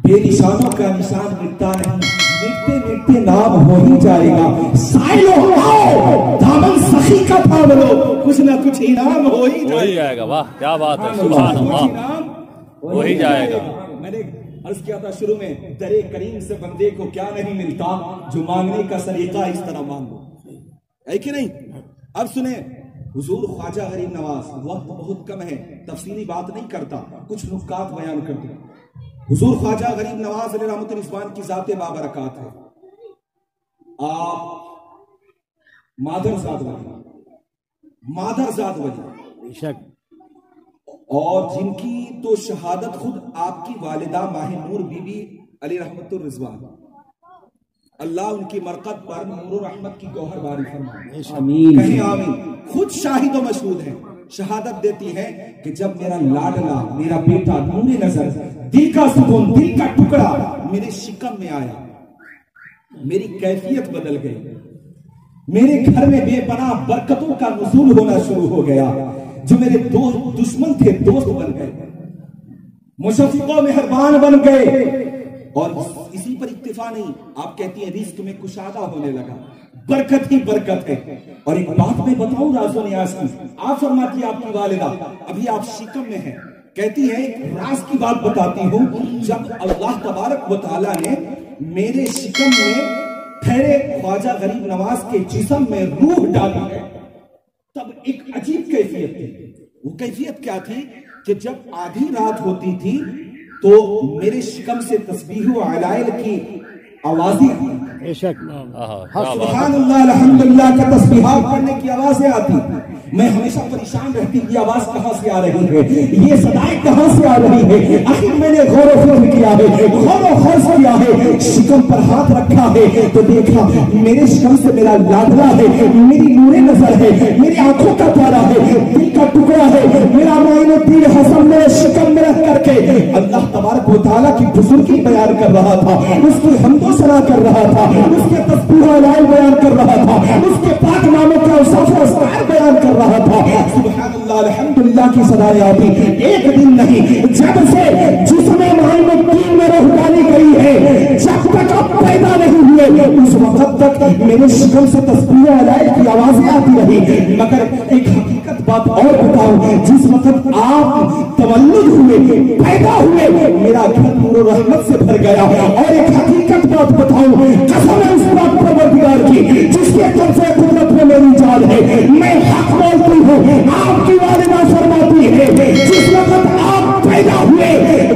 بے نشانوں کا نشان مٹتا نہیں، مٹتے مٹتے نام ہو ہی جائے گا۔ سائلو آؤ دامن سخی کا تھام لو، کچھ نہ کچھ انعام ہو ہی جائے گا۔ واہ کیا بات ہے، سبحان اللہ، ہو ہی جائے گا۔ میں نے عرض کیا تھا شروع میں، در کریم سے بندے کو کیا نہیں ملتا جو مانگنے کا سلیقہ اس طرح مانگو، ہے کہ نہیں؟ اب سنیں حضور خواجہ غریب نواز، وقت بہت کم ہے، تفصیلی بات نہیں کرتا، کچھ نکات بیان کرتے ہیں۔ حضور خواجہ غریب نواز علیہ رحمت رضوان کی ذات بابرکات ہے۔ آپ مادر ذات ولی، اور جن کی تو شہادت خود آپ کی والدہ ماہ نور بی بی علی رحمت الرضوان، اللہ ان کی مرقد پر نور و رحمت کی گوہر باری فرمائے، کہیں آمین۔ خود شاہد و مشہود ہیں، شہادت دیتی ہے کہ جب میرا لاڈلا، میرا بیٹا نور نظر، دل کا سکون، دل کا ٹکڑا میرے شکم میں آیا، میری کیفیت بدل گئی، میرے گھر میں بے پناہ برکتوں کا نزول ہونا شروع ہو گیا، جو میرے دشمن تھے دوست بن گئے، مشفق و مہربان بن گئے۔ اور اسی پر اکتفا نہیں، آپ کہتی ہیں رزق میں کشادہ ہونے لگا، برکت ہی برکت ہے۔ اور ایک بات میں بتاؤں راز و نیاز کی، آپ فرماتی آپ کی والدہ، ابھی آپ شکم میں ہیں، کہتی ہے ایک راز کی بات بتاتی ہوں، جب اللہ تبارک و تعالیٰ نے میرے شکم میں ٹھہرے خواجہ غریب نواز کے جسم میں روح ڈالی ہے، تب ایک عجیب کیفیت تھی۔ وہ کیفیت کیا تھی کہ جب آدھی رات ہوتی تھی تو میرے شکم سے تسبیح و علائل کی آوازیں آتی، سبحان اللہ الحمدللہ کا تسبیحات پڑھنے کی آوازیں آتی، میں ہمیشہ پریشان رہتی، یہ آواز کہاں سے آ رہی ہے، یہ صدائیں کہاں سے آ رہی ہے۔ آخر میں نے غور و فکر کیا ہے، غور و خوض کیا ہے، شکم پر ہاتھ رکھا ہے تو دیکھا میرے شکم سے میرا لاڈلا ہے، میری نور نظر ہے، میری آنکھوں کا تارا ہے، دل کا ٹکڑا ہے، میرا معین الدین حسن میرے شکم میں رکھ کر کے اللہ تبارک و تعالیٰ کی بزرگی بیان کر رہا تھا، اس کی حمد و ثنا کر رہا تھا، اس کے تسبیح و علائل بیان کر رہا تھا، اس کے پاک ناموں کا اوصاف و اسرار بیان کر رہا تھا۔ سبحان اللہ الحمدللہ کی صدائیں آتی، ایک دن نہیں، جب سے جسم معین الدین میں روح ڈالی گئی ہے، جب تک آپ پیدا نہیں ہوئے اس وقت تک میرے شکم سے تسبیح و علائل کی آوازیں آتی رہی۔ مگر ایک حقیقت بات اور بتاؤں، جس وقت آپ تولد ہوئے، پیدا ہوئے، میرا گھر نور و رحمت سے بھر گیا۔ اور ایک حقیقت بات بتاؤں، قسم ہے اس بات پروردگار کی جس کے قبضہ قدرت میں میری جان ہے، میں حق بولتی ہوں۔ آپ کی والدہ فرماتی ہے جس وقت آپ پیدا ہوئے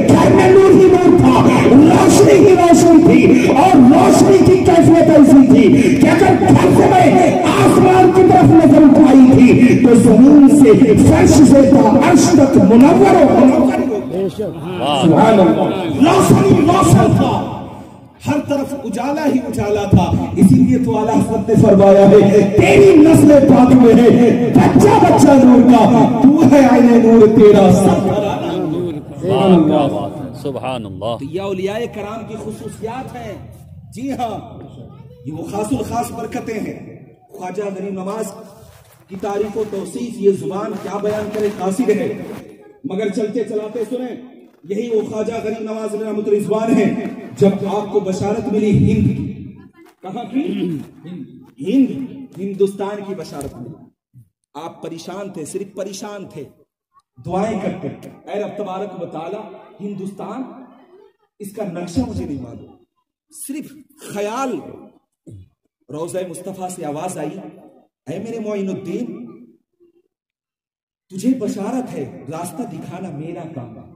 گھر میں نور ہی نور تھا، روشنی ہی روشنی تھی، اور روشنی کی کیفیت ایسی تھی کہ اگر گھر سے میں آسمان کی طرف نظر اٹھائی تھی تو زمین سے فرش سے عرش تک منور ہو سبحان اللہ، روشنی روشن تھا، ہر طرف اجالا ہی اجالا تھا۔ اسی لیے تو اعلیٰ حضرت نے فرمایا ہے تیری نسل پاک میں ہے بچہ بچہ نور کا، تو ہے عین نور تیرا سب سبحان اللہ۔ تو یہ اولیاء کرام کی خصوصیات ہیں، جی ہاں، یہ وہ خاص الخاص برکتیں ہیں۔ خواجہ غریب نواز کی تعریف و توصیف یہ زبان کیا بیان کرے قاصر ہے، مگر چلتے چلاتے سنیں، یہی وہ خواجہ غریب نواز علیہ رحمت رضوان ہیں جب آپ کو بشارت ملی ہند کی، کہاں کی؟ ہندوستان کی بشارت ملی، آپ پریشان تھے، صرف پریشان تھے، دعائیں کرتے اے رب تبارک و تعالی ہندوستان، اس کا نقشہ مجھے نہیں معلوم، صرف خیال۔ روضہ مصطفیٰ سے آواز آئی اے میرے معین الدین، تجھے بشارت ہے، راستہ دکھانا میرا کام ہے۔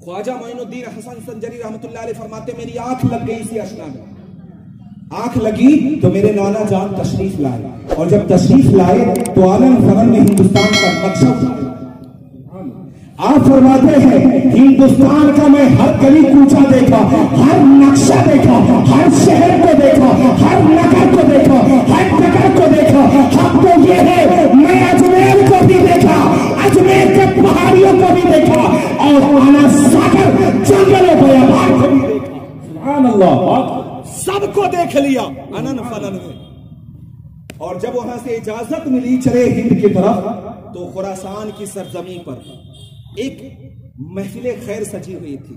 خواجہ معین الدین حسن سنجری رحمت اللہ علیہ فرماتے میری آنکھ لگ گئی اسی اشنا میں، آنکھ لگی تو میرے نانا جان تشریف لائے، اور جب تشریف لائے تو آلن فنن میں ہندوستان کا نقشہ اٹھایا۔ آپ فرماتے ہیں ہندوستان کا میں ہر گلی کوچہ دیکھا، ہر نقشہ دیکھا، ہر شہر کو دیکھا، ہر نگر کو دیکھا، ہر نگر کو دیکھا، حق تو یہ ہے میں اجمیر کو بھی دیکھا، اجمیر کے پہاڑیوں کو بھی دیکھا، اور آنا ساگر جنگلوں بیابان کو بھی دیکھا، سبحان اللہ، سب کو دیکھ لیا انن فنن میں۔ اور جب وہاں سے اجازت ملی چلے ہند کی طرف، تو خراسان کی سرزمین پر ایک محفل خیر سجی ہوئی تھی،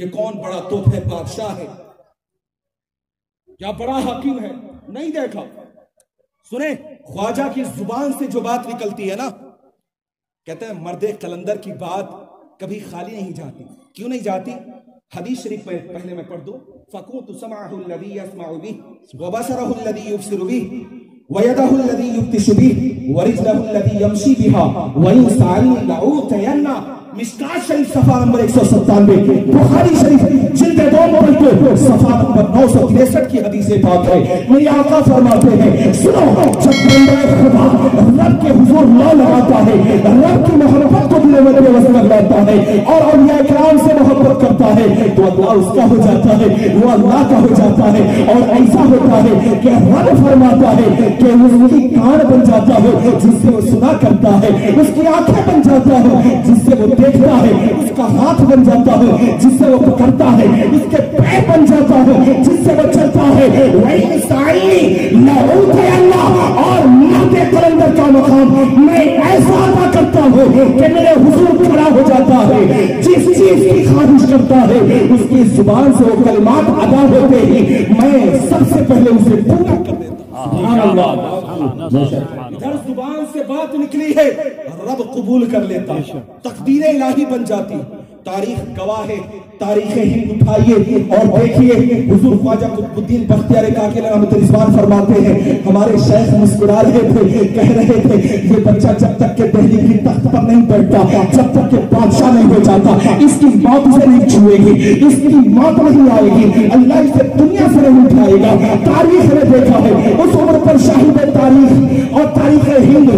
کہ کون بڑا توپ ہے، بادشاہ ہے یا بڑا حاکم ہے، نہیں دیکھا۔ سنیں خواجہ کی زبان سے جو بات نکلتی ہے نا، کہتے ہیں مرد قلندر کی بات کبھی خالی نہیں جاتی۔ کیوں نہیں جاتی؟ حدیث شریف پہلے میں پڑھ دوں۔ فَكُنْتُ سَمْعَهُ الَّذِي يَسْمَعُ بِهِ وَبَصَرَهُ الَّذِي يُبْصِرُ بِهِ وَيَدَهُ الَّذِي يُبْطِشُ بِهِ وَرِجْلَهُ الَّذِي يَمْشِي بِهَا وَإِنْ سَأَلْنِي لَأُعْطِيَنَّ۔ مشکات شریف صفحہ نمبر 197، بخاری شریف جلد 2 پڑھتے صفحہ نمبر 963 کی حدیث پاک ہے۔ میرے آقا فرماتے ہیں سنو، جب بندہ خدا رب کے حضور لا لگاتا ہے، رب کی محبت کو دل میں وصل کر لاتا ہے اور اولیاء کرام سے محبت کرتا ہے تو اللہ اس کا ہو جاتا ہے، وہ اللہ کا ہو جاتا ہے۔ اور ایسا ہوتا ہے کہ رب فرماتا ہے کہ اس کی کان بن جاتا ہے جس سے وہ سنا کرتا ہے، اس کی آنکھیں بن جاتا ہے جس سے وہ دیکھتا ہے، اس کا ہاتھ بن جاتا ہے جس سے وہ پکڑتا ہے، اس کے پیر بن جاتا ہے جس سے وہ چلتا ہے۔ وہی سائی لَأُعْطِيَنَّ، اور مرد قلندر کا مقام میں ایسا ادا کرتا ہوں کہ میرے حضور کھڑا ہو جاتا ہے، جس چیز کی خواہش کرتا ہے اس کی زبان سے وہ کلمات ادا ہوتے ہی میں سب سے پہلے اسے پورا کر دیتا ہوں۔ سبحان اللہ۔ ادھر زبان سے بات نکلی ہے، رب قبول کر لیتا، تقدیر الہی بن جاتی۔ تاریخ گواہ ہے، تاریخ ہند اٹھائیے اور دیکھیے، حضور خواجہ قطب الدین بختیار کاکل رحمۃ رضوان فرماتے ہیں ہمارے شیخ مسکرا رہے تھے، کہہ رہے تھے یہ بچہ جب تک کہ دہلی کی تخت پر نہیں بیٹھتا، جب تک کہ بادشاہ نہیں ہو جاتا، اس کی موت اسے نہیں چھوئے گی، اس کی موت نہیں آئے گی، اللہ اسے دنیا سے نہیں اٹھائے گا۔ تاریخ نے دیکھا ہے اس عمر پر شاہد تاریخ اور تاریخ ہند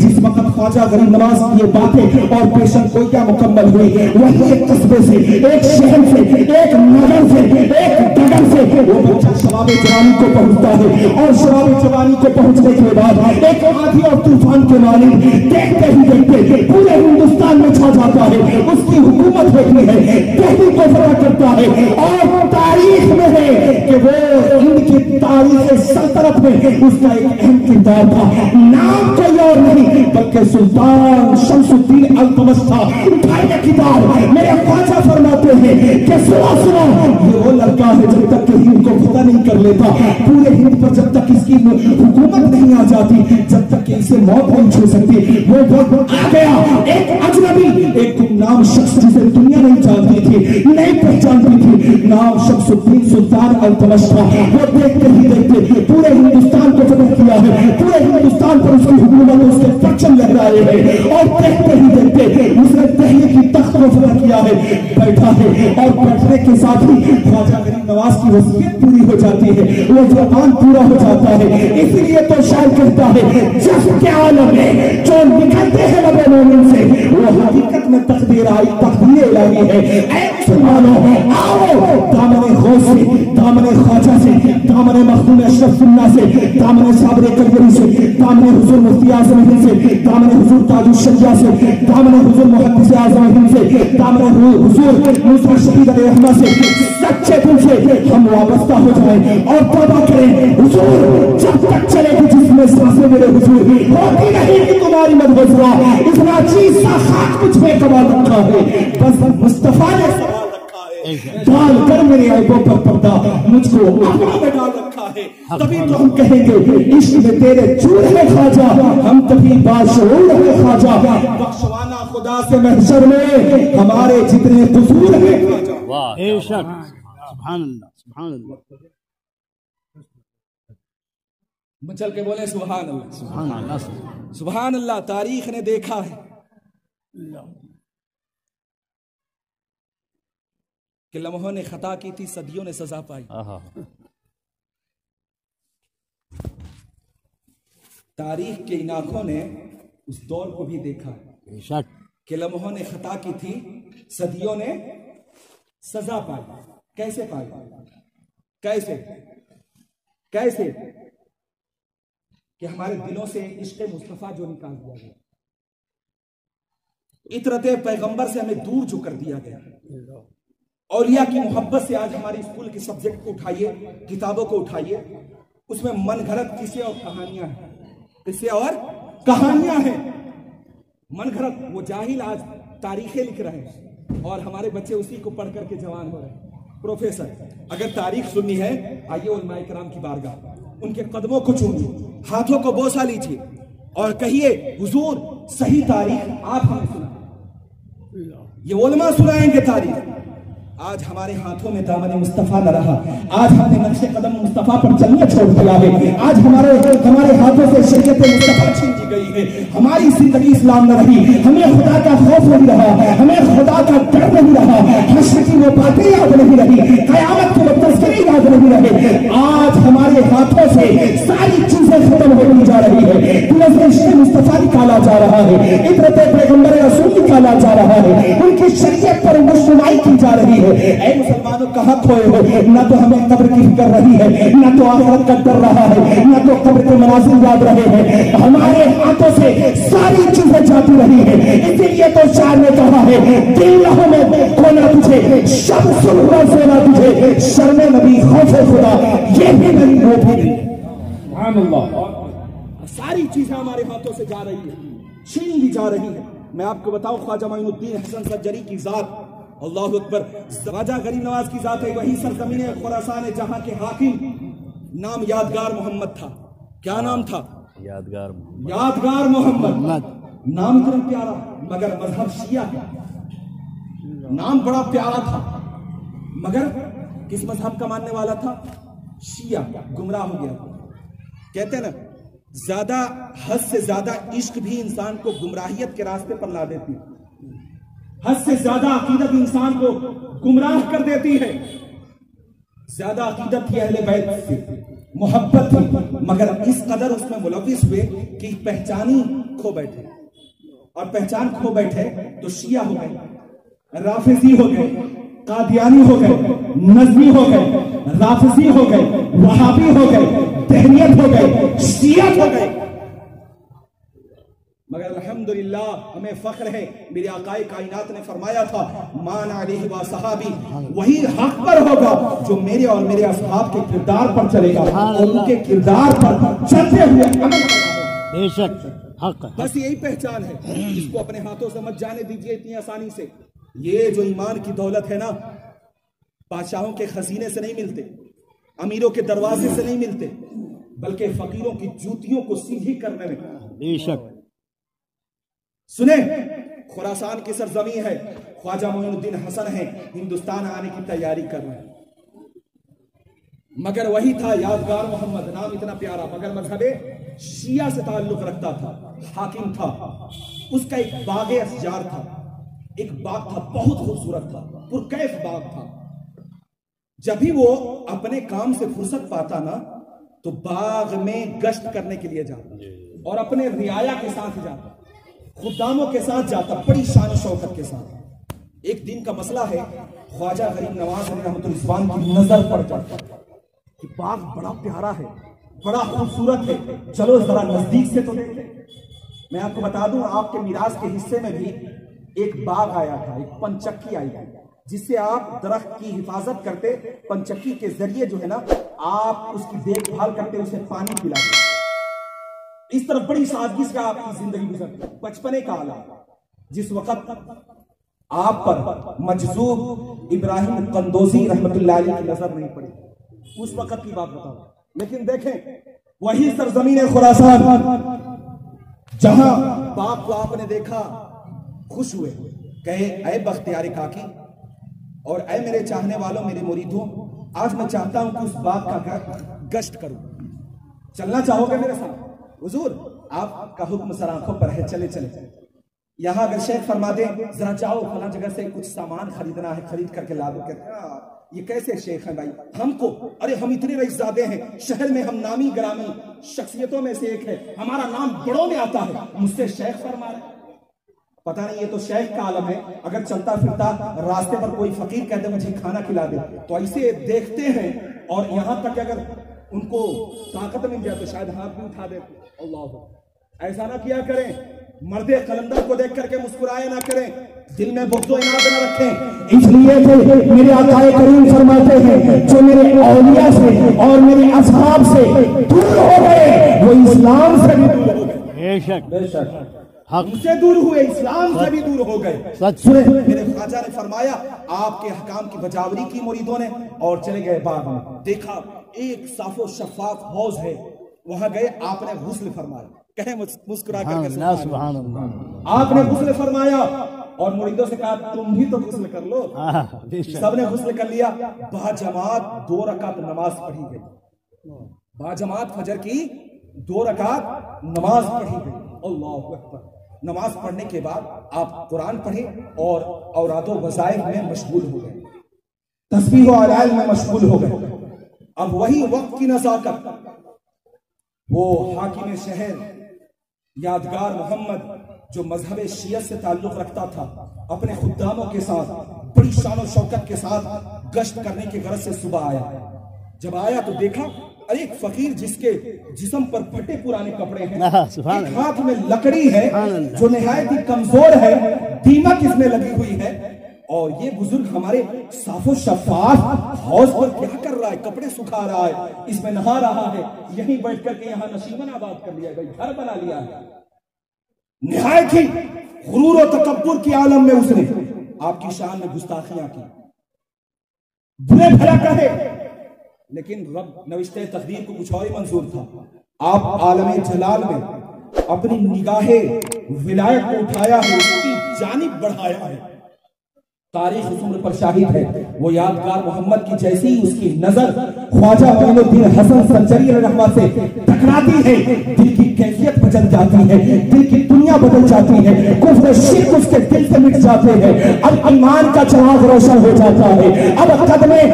جس وقت خواجہ غریب نواز کی یہ باتیں اور پیشن گوئیاں مکمل ہوئی، وہی ایک قصبے سے، ایک شہر سے، ایک نگر سے، ایک ڈگر سے وہ بچہ شباب جوانی کو پہنچتا ہے اور شباب جوانی کو پہنچنے کے بعد ایک آندھی اور طوفان کے مالک دیکھتے ہی دیکھتے پورے ہندوستان میں چھا جاتا ہے، اس کی حکومت ہوتی ہے، دہلی کو فتح کرتا ہے اور تاریخ میں ہے کہ وہ ہند کی تاریخ سلطنت میں اس کا ایک اہم کردار تھا۔ نام کوئی اور نہیں بلکہ سلطان شمس الدین التمش تھا۔ اٹھائیے کتاب، میرے خواجہ فرماتے ہیں کہ سنو یہ وہ لڑکا ہے جب تک کہ ہند کو فتح نہیں کر لیتا، پورے ہند پر جب تک اس کی حکومت نہیں آ جاتی، جب تک کہ اسے موت نہیں چھو سکتی، وہ وقت آ گیا۔ ایک اجنبی، ایک گمنام شخص جسے دنیا نہیں جانتی تھی، نہیں پہچانتی تھی، نام شمس الدین سلطان التمش تھا۔ وہ دیکھتے ہی دیکھتے پورے ہندوستان کو فتح کیا ہے، پورے ہندوستان پر اس کی حکومت اس کے پرچم لہرائے ہیں اور دیکھتے ہی دیکھتے اس نے دہلی کی تخت کو فتح کیا ہے، بیٹھا ہے اور بیٹھنے کے ساتھ ہی خواجہ غریب نواز کی وصیت پوری ہو جاتی ہے، وہ فرمان پورا ہو جاتا ہے۔ اس لیے تو شاعر کہتا ہے جس کے عالم میں جو نکلتے ہیں لب مومن سے وہ حقیقت میں تقدیر آئی، تقدیر الہی ہے۔ اے مسلمانوں آؤ دامن غوث سے، دامن خواجہ سے، دامن مخدوم اشرف اللہ سے، دامن صابر کلگری سے، دامن حضور مفتی اعظم ہند سے، دامن حضور تاج الشریعہ سے، دامن حضور محدث اعظم ہند سے، دامن حضور موسیٰ شہید علیہ رحمہ سے سچے دل سے ہم وابستہ ہو جائیں اور توبہ کریں۔ حضور جب تک چلے گی جس میں سانسیں میرے حضور ہوتی نہیں کہ تمہاری مدغفرہ، اتنا چیز سا خاک مجھ میں کبا رکھا ہے، بس مصطفیٰ نے سوال رکھا ہے، ڈال کر میرے عیبوں پر پردہ مجھ کو اپنا میں ڈال رکھا ہے۔ تبھی تو ہم کہیں گے عشق میں تیرے چور ہے خواجہ، ہم تبھی باشعور ہے خواجہ، بخشوانا خدا سے محشر میں ہمارے جتنے قصور ہیں خواجہ۔ بے شک، سبحان اللہ، سبحان اللہ، مچل کے بولے سبحان اللہ، سبحان اللہ، سبحان اللہ۔ تاریخ نے دیکھا ہے کہ لمحوں نے خطا کی تھی، صدیوں نے سزا پائی۔ تاریخ کے ان آنکھوں نے اس دور کو بھی دیکھا بے شک کہ لمحوں نے خطا کی تھی، صدیوں نے سزا پائی۔ کیسے پائی؟ کیسے کیسے کہ ہمارے دلوں سے عشق مصطفیٰ جو نکال دیا گیا، عطرت پیغمبر سے ہمیں دور جو کر دیا گیا، اولیاء کی محبت سے آج ہماری اسکول کے سبجیکٹ کو اٹھائیے، کتابوں کو اٹھائیے، اس میں من گھڑت قصے اور کہانیاں ہیں، قصے اور کہانیاں ہیں، من گھڑت۔ وہ جاہل آج تاریخیں لکھ رہے ہیں، اور ہمارے بچے اسی کو پڑھ کر کے جوان ہو رہے ہیں۔ پروفیسر، اگر تاریخ سننی ہے آئیے علماء کرام کی بارگاہ، ان کے قدموں کو چومیے، ہاتھوں کو بوسہ لیجیے اور کہیے حضور صحیح تاریخ آپ ہمیں سنائیں، یہ علماء سنائیں گے تاریخ۔ آج ہمارے ہاتھوں میں دامن مصطفیٰ نہ رہا، آج ہم نے نقش قدم مصطفیٰ پر چلنا چھوڑ دیا ہے، آج ہمارے ہاتھوں سے شریعت مصطفیٰ چھین دی گئی ہے، ہماری زندگی اسلام نہ رہی، ہمیں خدا کا خوف نہیں رہا، ہمیں خدا کا ڈر نہیں رہا، حشر کی وہ باتیں یاد نہیں رہی، قیامت کے وہ تذکرے یاد نہیں رہے۔ آج ہمارے ہاتھوں سے ساری چیزیں ختم ہوتی جا رہی ہے، عشق مصطفیٰ نکالا جا رہا ہے، عبرت پیغمبر رسول نکالا جا رہا ہے، ان کی شریعت پر رسوائی کی جا رہی ہے۔ اے مسلمانوں کہاں کھوئے ہو؟ نہ تو ہمیں قبر کی فکر رہی ہے، نہ تو آخرت کا ڈر رہا ہے، نہ تو قبر کے مناظر یاد رہے ہیں، ہمارے ہاتھوں سے ساری چیزیں جاتی رہی ہیں۔ اسی لیے تو شاعر نے کہا ہے دل لہو میں کھونا تجھے، شب صبح سونا تجھے، شرم نبی خوف خدا یہ بھی نہیں وہ بھی نہیں۔ سبحان اللہ، ساری چیزیں ہمارے ہاتھوں سے جا رہی ہیں، چھین لی جا رہی ہیں۔ میں آپ کو بتاؤں خواجہ معین الدین حسن سجری کی ذات، اللہ اکبر، خواجہ غریب نواز کی ذات ہے، وہی سرزمین خراسان جہاں کے حاکم، نام یادگار محمد تھا۔ کیا نام تھا؟ یادگار محمد۔ یادگار محمد، نام اتنا پیارا، مگر مذہب شیعہ ہے۔ نام بڑا پیارا تھا مگر کس مذہب کا ماننے والا تھا؟ شیعہ، گمراہ ہو گیا۔ کہتے ہیں نا زیادہ حد سے زیادہ عشق بھی انسان کو گمراہیت کے راستے پر لا دیتی ہے، حد سے زیادہ عقیدت انسان کو گمراہ کر دیتی ہے۔ زیادہ عقیدت تھی اہل بیت سے، محبت تھی، مگر اس قدر اس میں ملوث ہوئے کہ پہچانی کھو بیٹھے، اور پہچان کھو بیٹھے تو شیعہ ہو گئے، رافضی ہو گئے، قادیانی ہو گئے، نظمی ہو گئے، رافضی ہو گئے، وہابی ہو گئے، تہریت ہو گئے، شیعت ہو گئے۔ مگر الحمدللہ ہمیں فخر ہے، میرے آقا کائنات نے فرمایا تھا مان علیہ و صحابی، وہی حق پر ہوگا جو میرے اور میرے اصحاب کے کردار پر چلے گا، اور ان کے کردار پر چلتے ہوئے عمل کرے گا۔ بے شک حق، بس یہی پہچان ہے، اس کو اپنے ہاتھوں سے مت جانے دیجئے اتنی آسانی سے۔ یہ جو ایمان کی دولت ہے نا، بادشاہوں کے خزینے سے نہیں ملتے، امیروں کے دروازے سے نہیں ملتے، بلکہ فقیروں کی جوتیوں کو سیدھی کرنے میں۔ بے شک سنیں، خراسان کی سرزمین ہے، خواجہ معین الدین حسن ہے، ہندوستان آنے کی تیاری کر رہے ہیں، مگر وہی تھا یادگار محمد، نام اتنا پیارا، مگر مذہب شیعہ سے تعلق رکھتا تھا، حاکم تھا، اس کا ایک باغ اشجار تھا، ایک باغ تھا بہت خوبصورت تھا، پرکیف باغ تھا۔ جب بھی وہ اپنے کام سے فرصت پاتا نا تو باغ میں گشت کرنے کے لیے جاتا اور اپنے رعایا کے ساتھ جاتا، خداموں کے ساتھ جاتا، بڑی شان و شوکت کے ساتھ۔ ایک دن کا مسئلہ ہے، خواجہ غریب نواز علیہ رحمۃ الرضوان کی نظر پڑ جاتا کہ باغ بڑا پیارا ہے، بڑا خوبصورت ہے، چلو ذرا نزدیک سے تو دیکھیں۔ میں آپ کو بتا دوں، آپ کے میراث کے حصے میں بھی ایک باغ آیا تھا، ایک پنچکی آئی تھی، جس سے آپ درخت کی حفاظت کرتے، پنچکی کے ذریعے جو ہے نا آپ اس کی دیکھ بھال کرتے، اسے پانی پلاتے۔ اس طرح بڑی سادگی سے آپ کی زندگی گزرتی۔ بچپنے کا عالم، جس وقت آپ پر مجذوب ابراہیم قندوزی رحمت اللہ علیہ کی نظر نہیں پڑی، اس وقت کی بات بتاؤ۔ لیکن دیکھیں وہی سرزمین خراسان جہاں باپ کو آپ نے دیکھا خوش ہوئے، کہے اے بختیار کاکی اور اے میرے چاہنے والوں، میرے مریدوں، آج میں چاہتا ہوں کہ اس باغ کا گشت کروں، چلنا چاہو گے میرے ساتھ؟ حضور آپ کا حکم سر آنکھوں پر ہے، چلے چلے۔ یہاں اگر شیخ فرما دیں ذرا جاؤ فلاں جگہ سے کچھ سامان خریدنا ہے، خرید کر کے لا دو، کہتے ہیں یہ کیسے شیخ ہیں بھائی ہم کو، ارے ہم اتنے رئیس زادے ہیں، شہر میں ہم نامی گرامی شخصیتوں میں سے ایک ہے، ہمارا نام بڑوں میں آتا ہے، مجھ سے شیخ فرما رہے ہیں۔ پتہ نہیں یہ تو شیخ کا عالم ہے، اگر چلتا پھرتا راستے پر کوئی فقیر کہتے مجھے کھانا کھلا دے تو ایسے دیکھتے ہیں، اور یہاں تک کہ اگر ان کو طاقت مل جائے تو شاید ہاتھ بھی اٹھا دیتے۔ اللہ ایسا نہ کیا کریں، مرد قلندر کو دیکھ کر کے مسکرائے نہ کریں، دل میں بغض و عناد نہ رکھیں۔ اس لیے کہ میرے آقا کریم فرماتے ہیں جو میرے اولیاء سے اور میرے اصحاب سے دور ہو گئے وہ اسلام سے بھی دور ہو گئے۔ بے شک بے شک سے دور ہوئے، اسلام سے بھی دور ہو گئے۔ سنیں میرے خواجہ نے فرمایا آپ کے حکام کی بجاوری کی مریدوں نے اور چلے گئے باغ میں، دیکھا ایک صاف و شفاف حوض ہے، وہاں گئے، آپ نے غسل فرمایا، کہیں مسکرا کر کے سبحان اللہ، آپ نے غسل فرمایا اور مریدوں سے کہا تم بھی تو غسل کر لو، سب نے غسل کر لیا، باجماعت 2 رکعت نماز پڑھی گئی، باجماعت فجر کی 2 رکعت نماز پڑھی گئی، اللہ اکبر۔ نماز پڑھنے کے بعد آپ قرآن پڑھیں اور اوراد و وظائف میں مشغول ہو گئے، تسبیح و علائل میں مشغول ہو گئے۔ اب وہی وقت کی نزاکت، وہ حاکم شہر یادگار محمد جو مذہب شیعہ سے تعلق رکھتا تھا، اپنے خداموں کے ساتھ بڑی شان و شوکت کے ساتھ گشت کرنے کے غرض سے صبح آیا۔ جب آیا تو دیکھا ایک فقیر جس کے جسم پر پھٹے پرانے کپڑے ہیں، ایک ہاتھ میں لکڑی ہے جو نہایت ہی کمزور ہے، دیمک اس میں لگی ہوئی ہے، اور یہ بزرگ ہمارے صاف و شفاف حوض پر کیا کر رہا ہے؟ کپڑے سکھا رہا ہے، اس میں نہا رہا ہے، یہیں بیٹھ کر کے یہاں نشیمن آباد کر لیا ہے، گھر بنا لیا ہے۔ نہایت ہی غرور و تکبر کی عالم میں اس نے آپ کی شان میں گستاخیاں کی، برے بھلا کہے، لیکن رب نوشتہ تقدیر کو کچھ اور ہی منظور تھا۔ آپ عالم جلال میں اپنی نگاہ ولایت کو اٹھایا ہے، اس کی جانب بڑھایا ہے۔ تاریخ اس عمر پر شاہد ہے، وہ یادگار محمد کی جیسی ہی اس کی نظر خواجہ معین الدین حسن سنجری علیہ رحمہ سے ٹکراتی ہے، دل کی کیفیت بدل جاتی ہے، دل کی دنیا بدل جاتی ہے، کفر شرک اس کے دل سے مٹ جاتے ہیں، اب ایمان کا چراغ روشن ہو جاتا ہے، اب قدمیں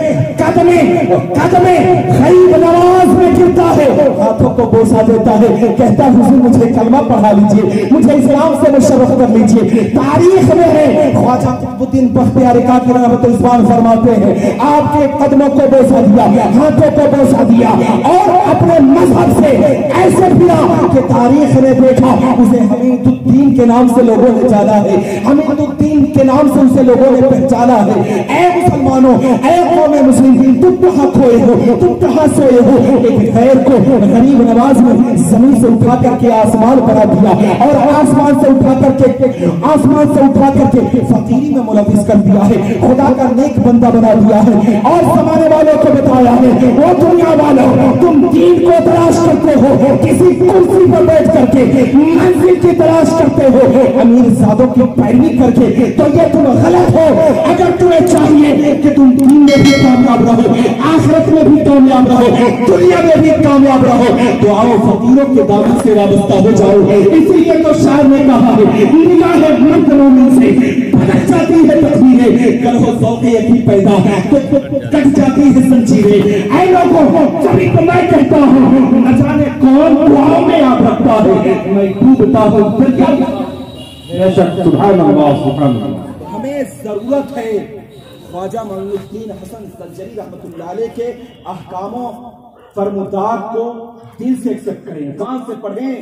غریب نواز میں گرتا ہے، ہاتھوں کو بوسا دیتا ہے، کہتا حضور مجھے کلمہ پڑھا لیجئے، مجھے اسلام سے مشرف کر لیجئے۔ تاریخ میں ہے خواجہ قطب الدین بختیار کاکی رحمۃ اللہ فرماتے ہیں آپ کے قدموں کو بوسا دیا، ہاتھوں کو بوسا دیا، اور اپنے مذہب سے ایسے پھرا کہ تاریخ نے دیکھا اسے حمید الدین کے نام سے لوگوں نے جانا ہے، حمید الدین کے نام سے اسے لوگوں نے پہچانا ہے۔ اے مسلمانوں، اے قوم مسلمین، تم کہاں کھوئے ہو، تم کہاں سوئے ہو؟ ایک غیر کو غریب نواز نے زمین سے اٹھا کر کے آسمان بنا دیا، اور آسمان سے اٹھا کر کے فقیری میں ملوث کر دیا ہے، خدا کا نیک بندہ بنا دیا ہے، اور زمانے والوں کو بتایا ہے وہ دنیا والوں تم دین کو تلاش کرتے ہو، کسی کرسی پر بیٹھ کر کے منزل کی تلاش کرتے ہو امیر زادوں کی پیروی کر کے، تو یہ تم غلط ہو۔ اگر تمہیں چاہیے کہ تم دین میں بھی کامیاب رہو، آخرت میں بھی کامیاب رہو، دنیا میں بھی کامیاب رہو، تو آؤ فقیروں کے دامن سے وابستہ ہو جاؤ۔ اس لیے تو شاعر نے کہا ہے نگاہ مرد مومن سے بھٹک جاتی ہے تقدیریں، کل ہو ذوق یقین پیدا تو کٹ جاتی ہے زنجیریں۔ اے لوگوں، جبھی تو میں کہتا ہوں نہ جانے کون دعاؤں میں یاد رکھتا ہے، میں ڈوبتا ہوں پھر کیا؟ سبحان اللہ، سبحان اللہ۔ ہمیں ضرورت ہے خواجہ معین الدین حسن سنجری رحمۃ اللہ علیہ کے احکاموں فرمودات کو دل سے ایکسپٹ کریں، کان سے پڑھیں،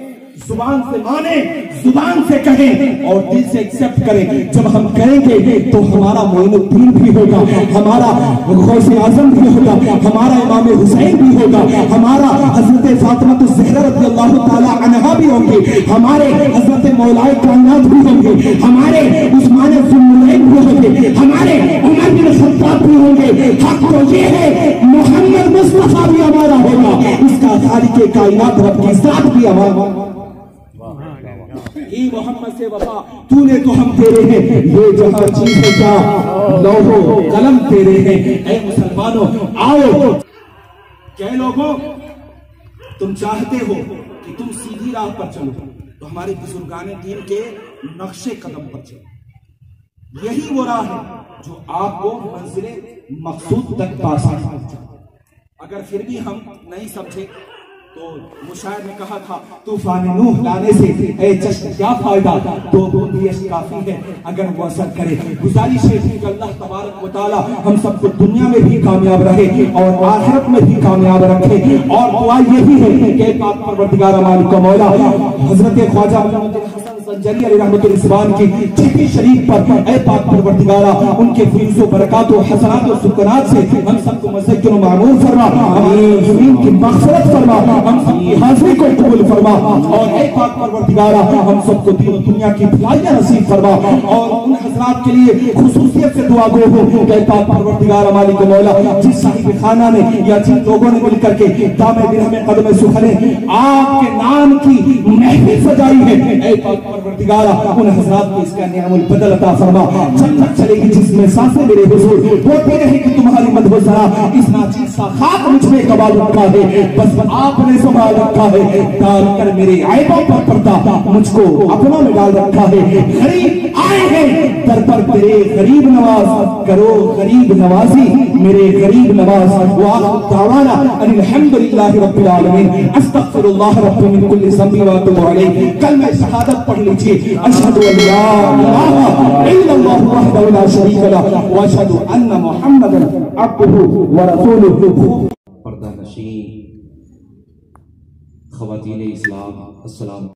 زبان سے مانیں، زبان سے کہیں اور دل سے ایکسپٹ کریں۔ جب ہم کریں گے تو ہمارا معین الدین بھی ہوگا، ہمارا غوث اعظم بھی ہوگا، ہمارا امام حسین بھی ہوگا، ہمارا حضرت فاطمہ الزہرا رضی اللہ تعالی عنہا بھی ہوں گے، ہمارے حضرت مولائے کائنات بھی ہوں گے، ہمارے عثمان ذوالنورین بھی ہوں گے، ہمارے عمر بن خطاب بھی ہوں گے۔ حق تو یہ ہے محمد مصطفیٰ بھی ہمارا ہوگا، اس کا خالق کائنات رب کی ذات بھی ہمارا۔ محمد سے وفا تو نے تو ہم تیرے ہیں، یہ جہاں چیز ہے کیا لوح و قلم تیرے ہیں۔ اے مسلمانوں آؤ، کہ لوگوں تم چاہتے ہو کہ تم سیدھی راہ پر چلو تو ہمارے بزرگان دین کے نقش قدم پر چلو، یہی وہ راہ ہے جو آپ کو منزل مقصود تک پاسا ہے۔ اگر پھر بھی ہم نہیں سمجھے تو مشاعر نے کہا تھا طوفان نوح لانے سے اے چشم کیا فائدہ، دو بوندی عشق کافی ہے اگر وہ اثر کرے۔ گزارش ہے کہ اللہ تبارک و تعالی ہم سب کو دنیا میں بھی کامیاب رہے اور آخرت میں بھی کامیاب رکھے، اور دعا یہی ہے کہ پاک پروردگار مالک و مولا حضرت خواجہ معین الدین حسن الجلی علیہ رحمت الرضوان کی چھٹی شریف پر اے پاک پروردگارہ ان کے فیض و برکات و حسنات و سکنات سے ہم سب کو مزکر و معمول فرما، ہماری زمین کی مغفرت فرما، ہم سب کی حاضری کو قبول فرما، اور اے پاک پروردگارہ ہم سب کو دین و دنیا کی بھلائیاں نصیب فرما، اور ان حضرات کے لیے خصوصیت سے دعا گو ہو کہ اے پاک پروردگارہ مالک و مولا جس صاحب خانہ نے یا جن لوگوں نے مل کر کے دام درہم قدم سخنے آپ کے نام کی محفل سجائی ہے، اے پاک پروردگارہ ان حضرات کو اس کا نعم البدل عطا فرما، جب تک چلے گی جس میں سانسیں میرے حضور ہوتی رہے کہ تمہاری مدح و ثنا، اس ناچیز سا خاک مجھ میں کباب رکھا ہے، بس آپ نے سنبھال رکھا ہے، ڈال کر میرے عیبوں پر پردہ مجھ کو اپنا میں ڈال رکھا ہے، غریب آئے ہیں در پر تیرے غریب نواز، کرو غریب نوازی میرے غریب نواز، وآخر دعوانا ان الحمدللہ رب العالمین، استغفر اللہ رب من کل ذنب واتوب علیہ۔ کلمہ شہادت پڑھ لیجئے، اشہد ان لا الہ الا اللہ وحدہ لا شریک لہ واشہد ان محمدا عبدہ ورسولہ۔ پردہ نشین خواتین اسلام، السلام